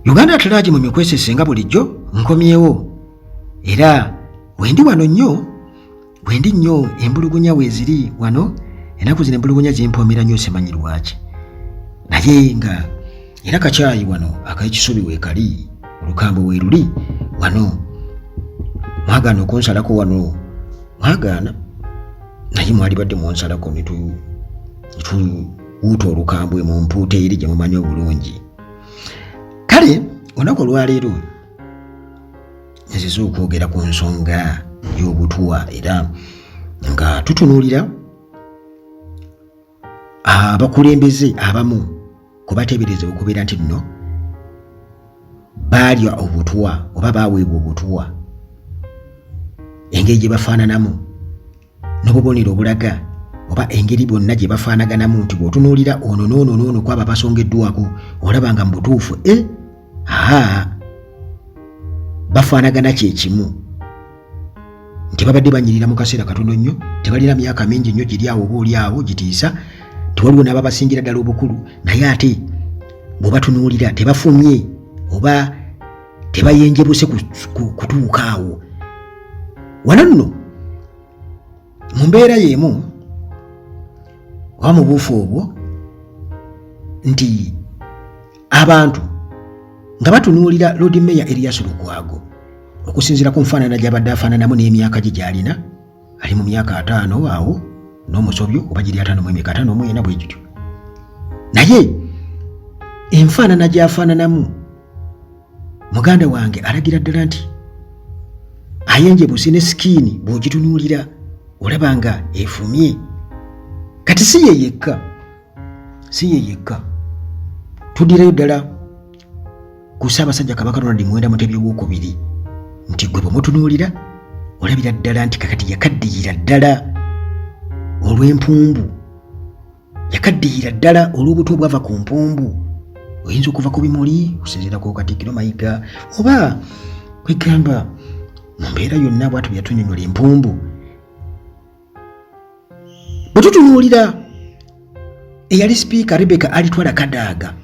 Uganda Atalaji mu mikwesesenga bulijjo nkomyewo era wendi wano nnyo wendi nnyo embulugunya weeziri wano ennaku zino embulugunya zimpoomera nnyo simanyi lwaki naye nga era kacaayi wano ak'ekisubi weekali olukambo weeruli wano mwagaana okunsalako wano mwagaana naye mwali badde munsalako netuwuuta olukambwe mu mpuuta eri gye mumanyi obulungi. Kale olunaku olwaleero nzize okwogera ku nsonga y'obutuwa era nga tutunuulira abakulembeze abamu kubateebereza okubeera nti nno baalya obutuwa oba baaweebwa obutuwa engeri gye bafaananamu n'obubonero obulaga oba engeri bonna gye bafaanaganamu nti bw'otunuulira ono n'ono n'ono kwaba basongeddwako olaba nga mu butuufu bafaanagana kyekimu nti babadde banyirira mu kaseera katono nnyo tebalina myaka mingi nnyo giri awo oba oli awo gitiisa tewaliwo n'ababasingira ddala obukulu naye ate bw'obatunuulira tebafumye oba tebayenjebuse kutuuka awo wano nno mu mbeera y'emu oba mu buufu obwo nti abantu nga batunuulira Lord Mayor Erias Lukwago okusinziira ku nfaanana gy'abadde afaananamu n'emyaka gye gy'alina ali mu myaka 5 awo n'omusobyo oba giri 5 bwe gityo naye enfaanana gy'afaananamu muganda wange alagira ddala nti ayenjebuse ne sikiini bw'ogitunuulira olaba nga efumye kati si ye yekka tuddirayo ddala ku Ssaabasajja Kabaka Ronald Muwenda Mutebi II nti gwe bwemutunuulira olabira ddala nti kakati yakaddiyira ddala olw'empumbu yakaddiyira ddala olw'obuto obwava ku mpumbu oyinza okuva ku bimuli okusinziira ku Katikkiro Mayiga oba kwegamba mu mbeera yonna bwatu byatunyonyola empumbu bwe tutunuulira eyali sipiika Rebecca Alitwala Kadaga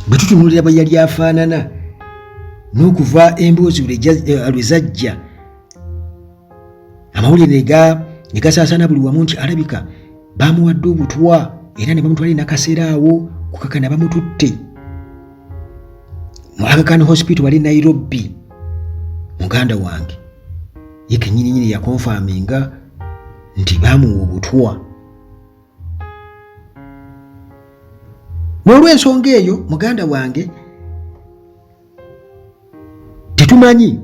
bwe tutunuulira bwe yali afaanana n'okuva emboozi lwe zajja amawulire ne gasaasaana buli wamu nti alabika baamuwadde obutwa era ne bamutwalira n'akaseera awo kukakana bamututte mu Aga Khan Hospital wali Nairobi muganda wange ye kennyini yakonfaminga nti baamuwa obutwa n'olw'ensonga eyo muganda wange tetumanyi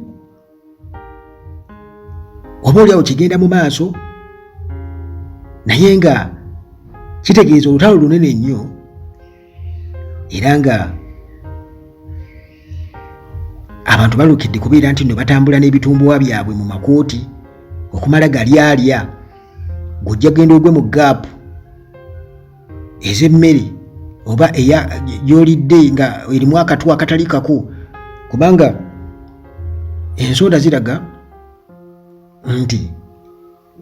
oba oliawo kigenda mu maaso naye nga kitegeeza olutalo lunene nnyo era nga abantu balukidde kubeera nti nno batambula n'ebitumbuwa byabwe mu makooti okumala galyalya gojja genda ogwe mu gaapu ez'emmere oba gy'olidde nga erimu akatwa akatali kako kubanga ensonda ziraga nti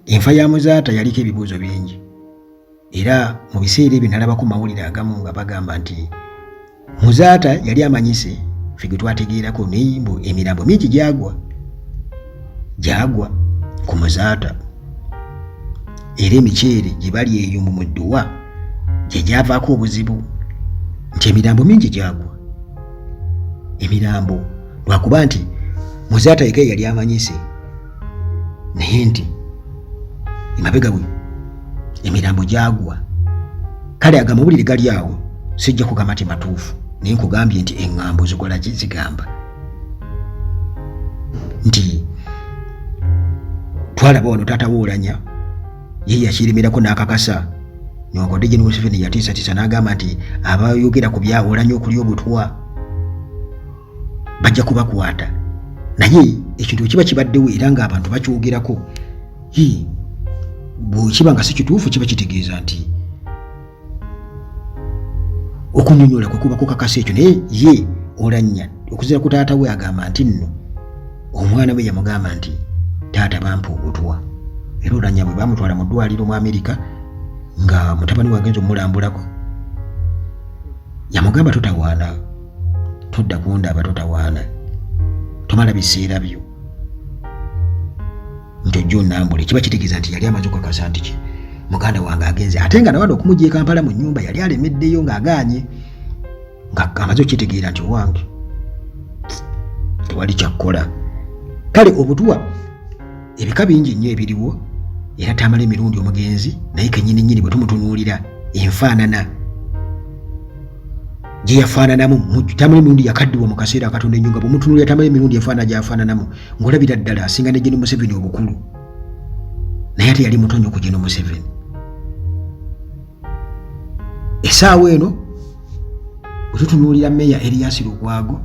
enfa ya muzaata yaliko ebibuuzo bingi era mu biseera ebyo nalabako mawulire agamu nga bagamba nti muzaata yali amanyise ffe gwe twategeerako naye mbu emirambo mingi gyagwa ku muzaata era emiceere gye bali eyo mu mudduwa gye gyavaako obuzibu nti emirambo mingi gyagwa emirambo lwakuba nti muzaata yekka yali amanyise naye nti emabega bwe emirambo gyagwa kale agamawulire gali awo sijja kugamba nti matuufu naye nkugambye nti eŋŋambo zikola ki zigamba nti twalaba wano taata Woolanya ye yakirimirako n'akakasa newankubadde General Museveni yatiisatiisa n'agamba nti abayogera ku bya Woolanya okulya obutwa bajja kubakwata naye ekintu kiba kibaddewo era ng'abantu bakyogerako bwekiba nga si kituufu kiba kitegeeza nti okunyonyola kwe kuba kukakasa ekyo naye ye Oulanya okuzira ku taata we agamba nti nno omwana we yamugamba nti taata bampa obutwa era Oulanya bwe bamutwala mu ddwaliro mu Amerika nga mutabani wagenza omulambulako yamugamba todda kundaba totawaana tomala biseera byo nti ojja onnambule kiba kitegeeza nti yali amaze okukakasa nti muganda wange agenze ate nga nawadde okumujja e Kampala mu nnyumba yali alemeddeyo ng'agaanye nga amaze okitegeera nti owange tewali kyakkola. Kale obutuwa ebika bingi nnyo ebiriwo era tamala emirundi omugenzi naye kennyini nnyini bwe tumutunuulira enfaanana gye yafaananamu tamala emirundi yakaddiwa mu kaseera akatono ennyo nga bw'omutunuulira tamala emirundi enfaanana gy'afaananamu ng'olabira ddala asinga ne Gen Museveni obukulu naye ate yali mutonyo ku Gen Museveni. Essaawa eno bwe tutunuulira Meeya Erias Lukwago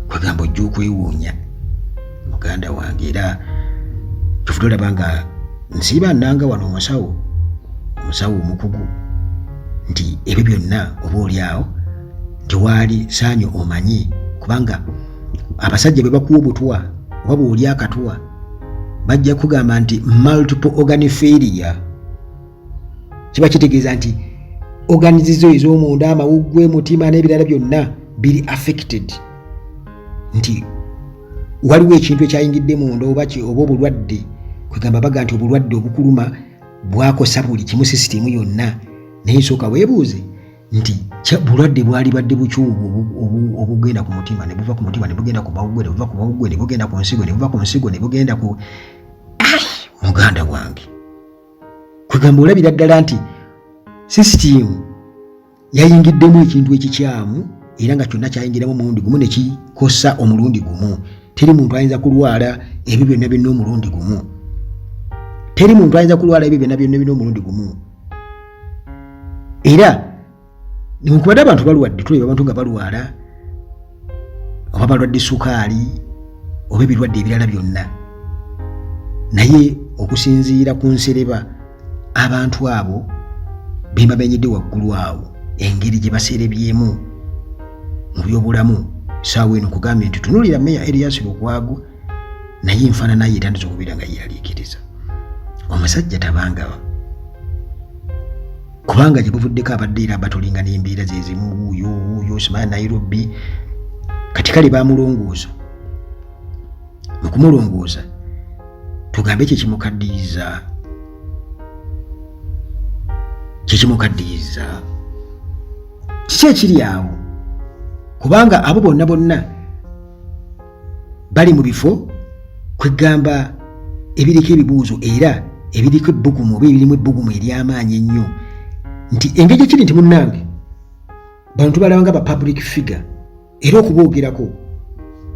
kwegamba ojja okwewuunya muganda wange era tufude olaba nga nsiiba nnanga wano omusawo omukugu nti ebyo byonna oba oliawo nti waali saanyo omanyi kubanga abasajja bwe bakuwa obutwa oba bw'oli akatwa bajja kugamba nti multiple organ failure kiba kitegeeza nti organizizo ez'omunda amawuggwe mutima n'ebirala byonna biri affected nti waliwo ekintu ekyayingidde munda oba obulwadde kwegamba baga nti obulwadde obukuluma bwakosa buli kimu sisitimu yonna naye sooka weebuuze nti bulwadde bwali badde bukyubu obugenda ku mutima ne buva ku mutima ne bugenda ku mawuggwe ne buva ku mawuggwe ne bugenda ku nsigo ne buva ku nsigo ne bugenda ku muganda wange kwegamba olabira ddala nti sisitimu yayingiddemu ekintu ekikyamu era nga kyonna kyayingiramu omulundi gumu ne kikosa omulundi gumu. Teri muntu ayinza kulwala ebyo byonna byonna omulundi gumu. Teri muntu ayinza kulwala ebyo byonna byonna omulundi gumu. Era newankubadde abantu balwadde tuleba abantu nga balwala oba balwadde sukaali oba ebirwadde ebirala byonna naye okusinziira ku nsereba abantu abo be babenyedde waggulu awo engeri gye baserebyemu mu byobulamu saawa eno kugambye nti tunuulira Meeya Erias Lukwago naye enfaanana ye etandise okubeera nga yealiikiriza omusajja tabangawa kubanga gye buvuddeko abadde era batulinga n'embeera zezimu wuuyo simanya Nairobi kati kale bamulongoosa mu kumulongoosa tugambe kyekimukaddiyiza kiki ekiri awo kubanga abo bonna bali mu bifo kwegamba ebiriko ebibuuzo era ebiriko ebbugumu oba ebirimu ebbugumu ery'amaanyi ennyo nti engeri ekiri nti munnange bantu balabanga ba public figure era okuboogerako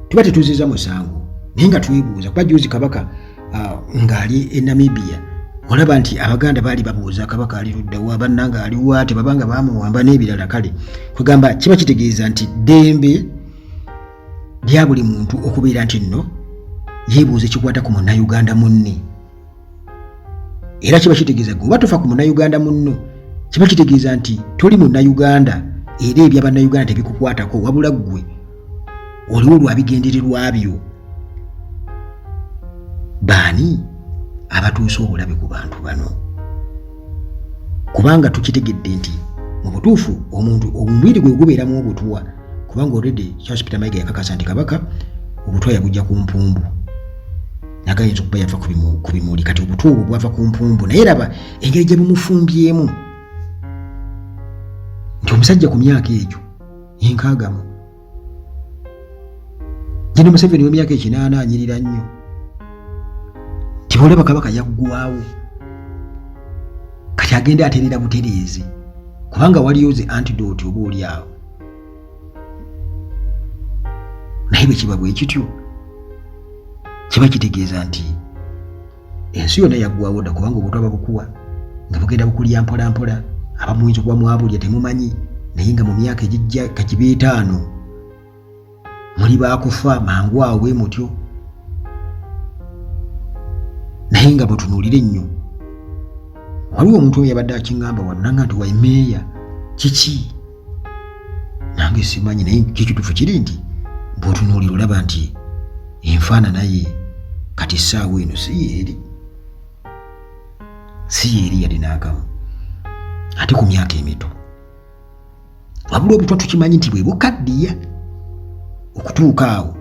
tuba tetuziza musango naye nga twebuuza kuba juzi Kabaka ng'ali e Namibia olaba nti Abaganda baali babuuza Kabaka ali luddawa abannanga aliwa tebabanga bamuwamba n'ebirala kale kwegamba kiba kitegeeza nti ddembe lya buli muntu okubeera nti nno yeebuuza ekikwata ku Munnayuganda munne era kiba kitegeeza gwe tofa ku Munnayuganda munno kiba kitegeeza nti toli Munnayuganda era eby'Abannayuganda tebikukwatako wabula ggwe oliwo lwabigendererwa byo baani abatuusa obulabe ku bantu bano kubanga tukitegedde nti mu butuufu omuntu omubiri gwe gubeeramu obutwa kubanga already Charles Peter Mayiga yakakasa nti Kabaka obutwa yabujja ku mpumbu nagayinza okuba yava ku bimuli kati obutwa obwo bwava ku mpumbu naye raba engeri gye bumufumbyemu nti omusajja ku myaka egyo enkaagamu Gen Museveni w'emyaka 80 anyirira nnyo tibolaba Kabaka yaggwawo kati agende aterera butereezi kubanga waliyo ze antidote oba oli awo naye bwe kiba bwe kityo kiba kitegeeza nti ensi yonna yaggwawo dda kubanga obutwa babukuwa nga bugenda bukulya mpola mpola abamuyinza okuba mwabulya temumanyi naye nga mu myaka egijja kakiba 5 muli baakufa mangu awo bwe mutyo naye nga bwetunuulira ennyo waliwo omuntu oyo yabadde akingamba wannanga nti wa Meeya kiki nange simanyi naye kikituufu kiri nti bw'otunuulira olaba nti enfaanana ye kati essaawa eno si yeeri yali n'akamu ate ku myaka emito wabula obutwa tukimanyi nti bwe bukaddiya okutuuka awo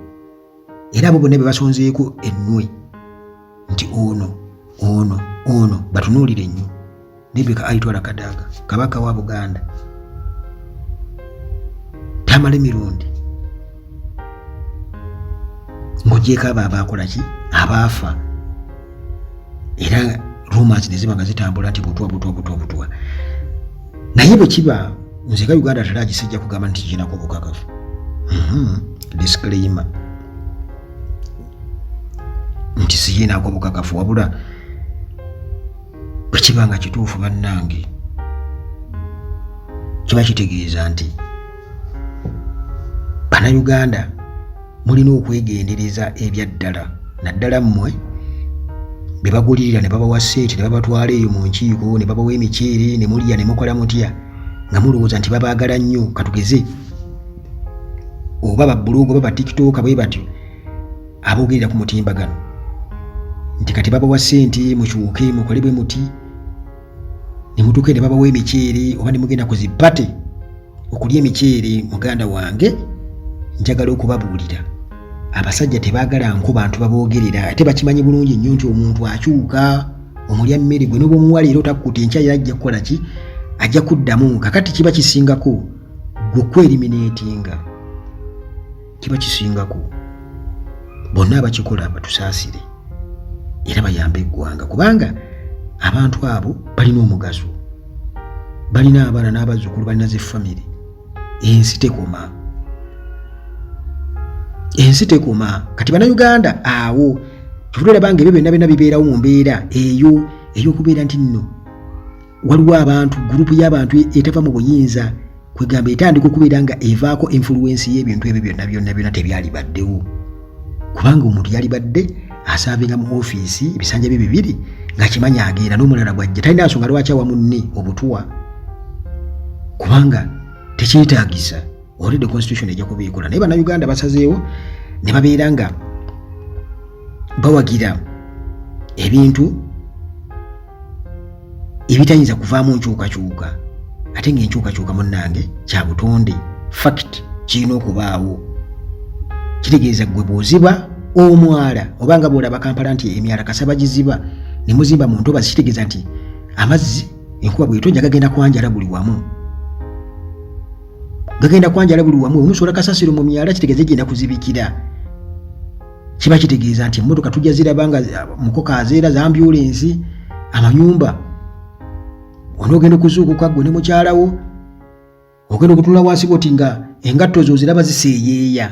era abo bonna be basonzeeko ennwe nti ono batunuulire ennyo Rebecca ayitwala Kadaga kabaka wa Buganda tamale mirundi ng'ogyeko abo abaakola ki abaafa era rumors ne ziba nga zitambula nti butwa naye bwe kiba nze ka Uganda teragisijja kugamba nti kinako bukakafu disclaimer nti siyinako bukakafu wabula bwe kiba nga kituufu bannange kiba kitegeeza nti Bannayuganda mulina okwegendereza ebyaddala naddala mmwe be bagulirira ne babawa sseeti ne babatwala eyo mu nkiiko ne babawa emiceere ne mulya ne mukola mutya nga mulowooza nti babaagala nnyo katugeze oba babbuloogo oba batikitooka bwe batyo aboogerera ku mutimbagano nti kati babawa ssente mukyuke mukole bwe muti ne mutuuke ne babawa emiceere oba ne mugenda ku zipate okulya emiceere muganda wange njagala okubabuulira abasajja tebaagala nko bantu baboogerera ate bakimanyi bulungi nnyo nti omuntu akyuka omulya mmere gwe n'oba omuwala era otakkuta enkya ajja kukola ki ajja kuddamu kakati kiba kisingako gwe kweriminatinga kiba kisingako bonna abakikola batusaasire era bayambe eggwanga kubanga abantu abo balina omugaso balina abaana n'abazzukulu balina z'effamire ensi tekoma kati Bannayuganda awo tufulira bange ebyo byonna bibeerawo mu mbeera eyo ey'okubeera nti nno waliwo abantu gurupu y'abantu etava mu buyinza kwegamba etandika okubeera nga evaako influence y'ebintu ebyo byonna tebyali baddewo kubanga omuntu yali badde asaavinga mu ofiisi ebisanja bye bibiri ng'akimanya agenda n'omulala gwajja talina nsonga lwaki awa munne obutwa kubanga tekyetaagisa already constitution ejja kubiikola naye Bannayuganda basazeewo ne babeera nga bawagira ebintu ebitayinza kuvaamu nkyukakyuka ate ng'enkyukakyuka munnange kya butonde fact kirina okubaawo kitegeeza gwe bw'oziba omwala obanga bw'olaba Kampala nti emyala kasaba giziba ne muzimba mu ntobazi kitegeeza nti amazzi enkuba bw'etonnya gagenda kwanjala buli wamu omusobola kasasiro mu myala kitegeeza genda kuzibikira kiba kitegeeza nti emmotoka tujja zirabanga mukoka azeera za ambulensi amanyumba onoogenda okuzuukuka gwe ne mukyalawo ogenda okutula wansi bwoti nga engatto zo ziraba ziseeyeeya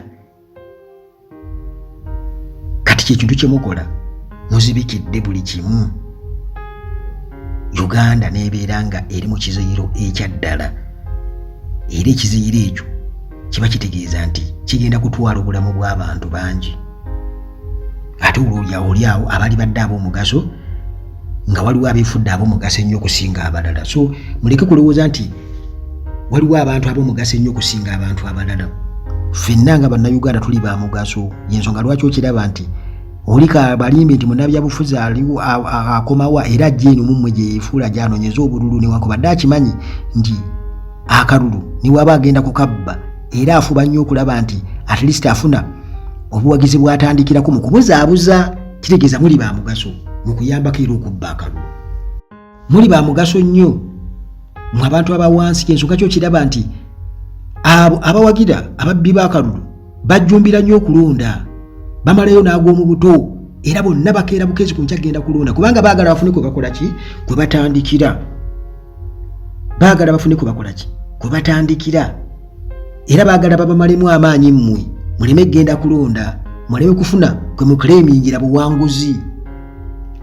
kati kyekintu kyemukola muzibikidde buli kimu Uganda neebeera nga eri mu kiziyiro ekyaddala era ekiziyiro ekyo kiba kitegeeza nti kigenda kutwala obulamu bw'abantu bangi ate olyawo abali badde ab'omugaso nga waliwo abeefudde ab'omugaso ennyo okusinga abalala so muleke kulowooza nti waliwo abantu ab'omugaso ennyo okusinga abantu abalala ffenna nga Bannayuganda tuli ba mugaso yensonga lwaki okiraba nti olika balimbi nti munnabyabufuzi aliwo akomawa era ajja eno mummwe gye yeefuula gy'anoonyeza obululu newankubadde akimanyi nti akalulu niwe aba agenda kukabba era afuba nnyo okulaba nti at least afuna obuwagizi bw'atandikirako mu kubuzaabuza kitegeeza muli ba mugaso mu kuyambako era okubba akalulu muli ba mugaso nnyo mu abantu abawansi kyensonga kyo kiraba nti abo abawagira ababbi b'akalulu bajjumbira nnyo okulonda bamalayo n'ag'omu buto era bonna bakeera bukezi ku nkya genda kulonda kubanga baagala bafune kwe bakola ki kwe batandikira kwe batandikira era baagala babamalemu amaanyi mmwe muleme genda kulonda muleme kufuna kwe mukulemingira buwanguzi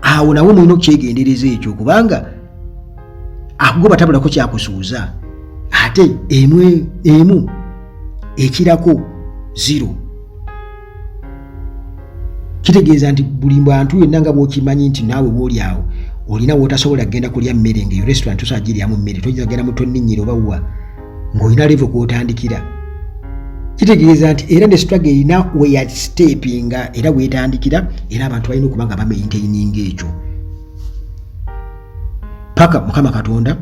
awo nawo mulina okukyegendereza ekyo kubanga akugoba tabulako kyakusuuza ate emu ekirako 0 kitegeeza nti buli bantu yenna nga bw'okimanyi nti naawe bw'oli awo olina wootasobola kugenda kulya mmere ng'eyo restaurant tosagiryamu mmere toyinza kugenda mu tonninnyira oba wa ng'olina level kw'otandikira kitegeeza nti era ne struggle erina weya steppinga era weetandikira era abantu balina okuba nga bamaintaininga ekyo paka Mukama Katonda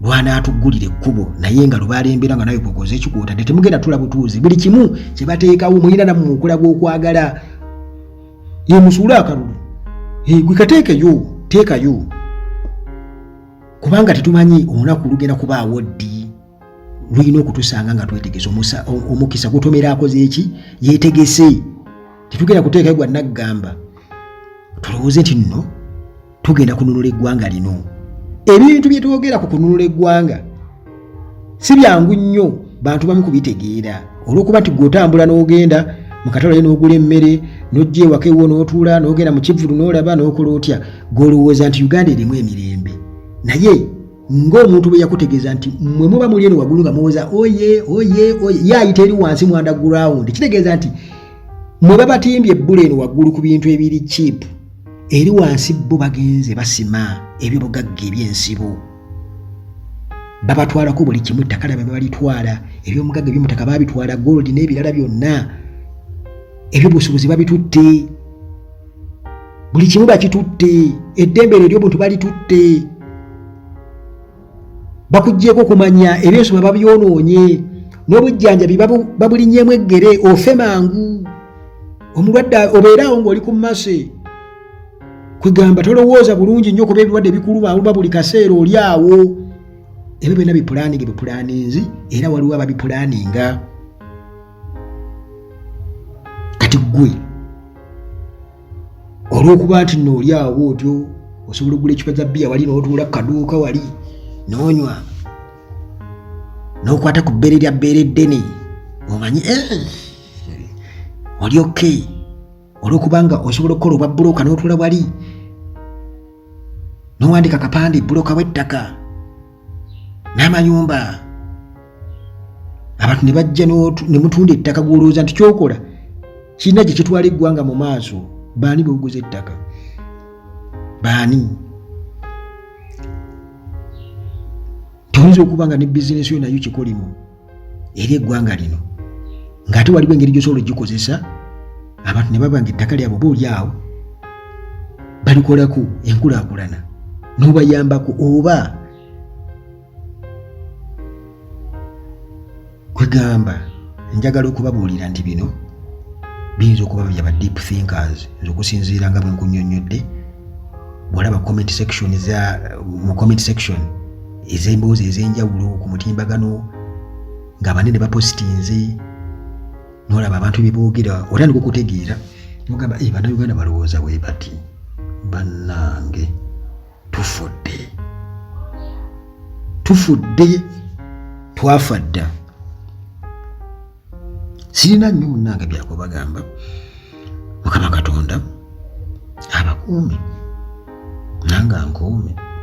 lwana atugulire ekkubo naye nga lubalembera nga nawe kokoze ekikuutadde temugenda tula butuuzi buli kimu kye bateekawo mulina nammwe okulaga okwagala ye musuule akalulu gwe teekayo kubanga tetumanyi olunaku lugenda kubaawo ddi lulina okutusanga nga twetegese omukisa gutomera akoze eki yeetegese tetugenda kuteekayo gwa naggamba tulowooze nti nno tugenda kununula eggwanga lino ebintu bye twogera ku kununula eggwanga si byangu nnyo bantu bamu kubitegeera olw'okuba nti gw'otambula n'ogenda mu katale n'ogula emmere n'ojja ewaka ewo n'otuula n'ogenda mu kivvulu n'olaba n'okola otya gw'olowooza nti Uganda erimu emirembe naye ng'omuntu bwe yakutegeeza nti mmwe muba muli eno waggulu nga muwoza oye ye ayita eri wansi mu underground kitegeeza nti mmwe babatimbye ebbula eno waggulu ku bintu ebiri cheap eri wansi bo bagenze basima ebyobugagga ebyensibo babatwalako buli kimu ettaka labwe babalitwala ebyomugagga ebyomutaka babitwala gold n'ebirala byonna ebyobusuubuzi babitutte buli kimu bakitutte eddembe ery'obuntu balitutte bakuggyeko okumanya ebyensoma babyonoonye n'obujjanjabi babulinnyeemu eggere ofe mangu omulwadde obeeraawo ng'oli ku mmase kwegamba tolowooza bulungi nnyo kuba ebirwadde bikuluma buli kaseera oli awo ebyo byonna bipulaaningi bipulaaninzi era waliwo ababipulaaninga kati ggwe olw'okuba nti nno oli awo otyo osobola okugula ekipa za bbiya wali n'otuula ku kaduuka wali n'onywa n'okwata ku bbeere lya bbeere eddene omanyi oli okay olw'okubanga osobola okukola obwa bbulooka n'otuula wali n'owandika kapande bbulooka bw'ettaka n'amayumba abantu ne bajja ne mutunda ettaka gw'olowooza nti kyokola kirina gye kitwala eggwanga mu maaso baani b'oguza ettaka baani tuyinza okuba nga ne bizinesi yo nayo kikolimu eri eggwanga lino ng'ate waliwo engeri gy'osobola ogikozesa abantu ne baba nga ettaka lyabwe oba oli awo balikolako enkulaakulana n'obayambako oba kwegamba njagala okubabuulira nti bino biyinza okuba byaba deep thinkers okusinziira nga bwe nkunnyonnyodde bw'olaba mu comment section ez'emboozi ez'enjawulo ku mutimbagano ng'abanene ne bapositinze n'olaba abantu bye boogera otandika okutegeera n'ogamba bannayuganda balowooza bwe bati bannange tufudde twafa dda sirina nnyo munnange byakubagamba Mukama Katonda abakuume nange ankuume